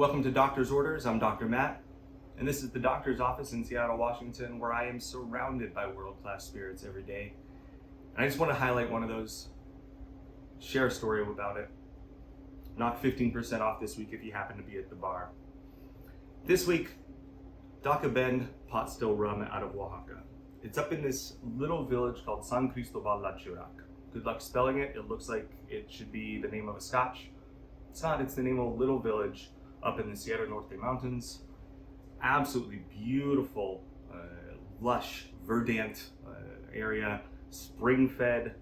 Welcome to Doctor's Orders. I'm Dr. Matt, and this is the doctor's office in Seattle, Washington, where I am surrounded by world-class spirits every day. And I just want to highlight one of those, share a story about it. Knock 15% off this week if you happen to be at the bar. This week, Dakabend pot still rum out of Oaxaca. It's up in this little village called San Cristobal La Chirac. Good luck spelling it. It looks like it should be the name of a scotch. It's not. It's the name of a little village up in the Sierra Norte mountains. Absolutely beautiful, lush, verdant area, spring-fed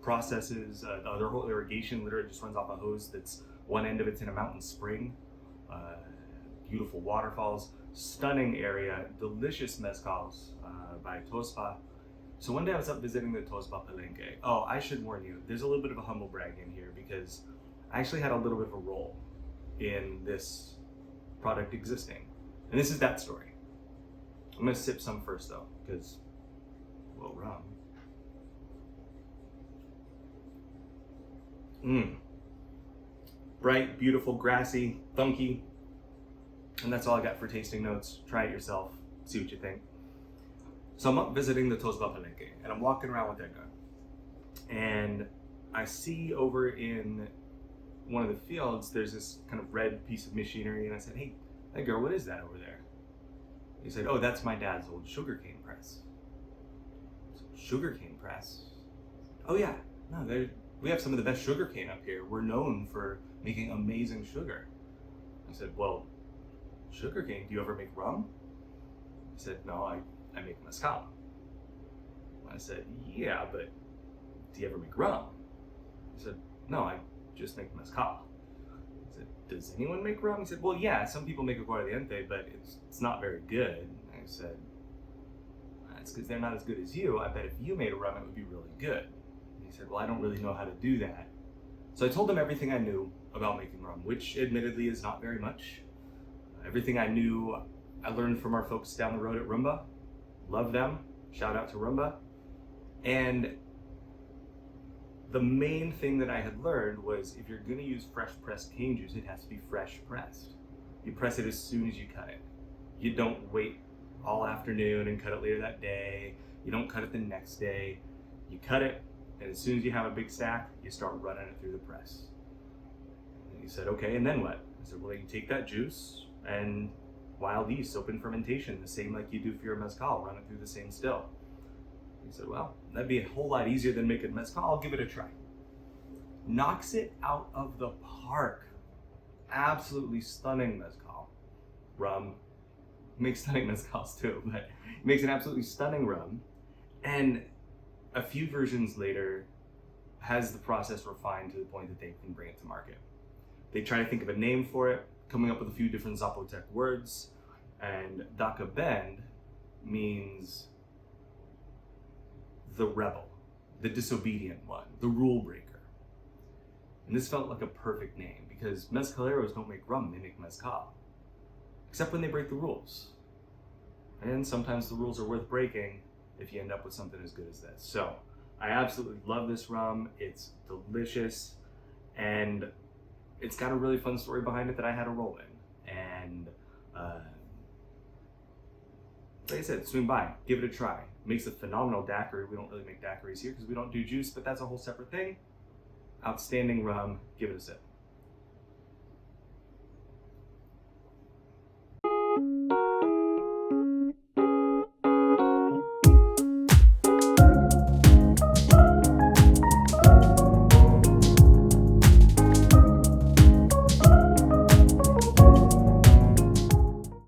processes. Their whole irrigation literally just runs off a hose that's one end of it's in a mountain spring. Beautiful waterfalls, stunning area, delicious mezcals by Tospa. So one day I was up visiting the Tospa Palenque. Oh, I should warn you, there's a little bit of a humble brag in here because I actually had a little bit of a role in this product existing. And this is that story. I'm gonna sip some first though, because, well, rum. Bright, beautiful, grassy, funky. And that's all I got for tasting notes. Try it yourself, see what you think. So I'm up visiting the Tospa Palenque, and I'm walking around with Edgar. And I see over in one of the fields, there's this kind of red piece of machinery, and I said, hey, Edgar, what is that over there? He said, oh, that's my dad's old sugarcane press. I said, sugarcane press? Oh yeah, no, we have some of the best sugarcane up here. We're known for making amazing sugar. I said, well, sugarcane, do you ever make rum? He said, no, I make mezcal. I said, yeah, but do you ever make rum? He said, no, I just make mezcal. I said, does anyone make rum? He said, well, yeah, some people make aguardiente, but it's not very good. I said, that's because they're not as good as you. I bet if you made a rum, it would be really good. And he said, well, I don't really know how to do that. So I told him everything I knew about making rum, which admittedly is not very much. Everything I knew, I learned from our folks down the road at Rumba. Love them. Shout out to Rumba. And the main thing that I had learned was if you're going to use fresh pressed cane juice, it has to be fresh pressed. You press it as soon as you cut it. You don't wait all afternoon and cut it later that day. You don't cut it the next day. You cut it, and as soon as you have a big stack, you start running it through the press. And he said, okay, and then what? I said, well, you take that juice and wild yeast, open fermentation, the same like you do for your mezcal, run it through the same still. He said, well, that'd be a whole lot easier than making mezcal. I'll give it a try. Knocks it out of the park. Absolutely stunning mezcal. Rum. Makes stunning mezcals too, but makes an absolutely stunning rum. And a few versions later, has the process refined to the point that they can bring it to market. They try to think of a name for it, coming up with a few different Zapotec words, and Dakabend means the rebel, the disobedient one, the rule breaker. And this felt like a perfect name because mezcaleros don't make rum, they make mezcal. Except when they break the rules. And sometimes the rules are worth breaking if you end up with something as good as this. So I absolutely love this rum. It's delicious, and it's got a really fun story behind it that I had a role in. And like I said, swing by, give it a try. Makes a phenomenal daiquiri. We don't really make daiquiris here because we don't do juice, but that's a whole separate thing. Outstanding rum, give it a sip.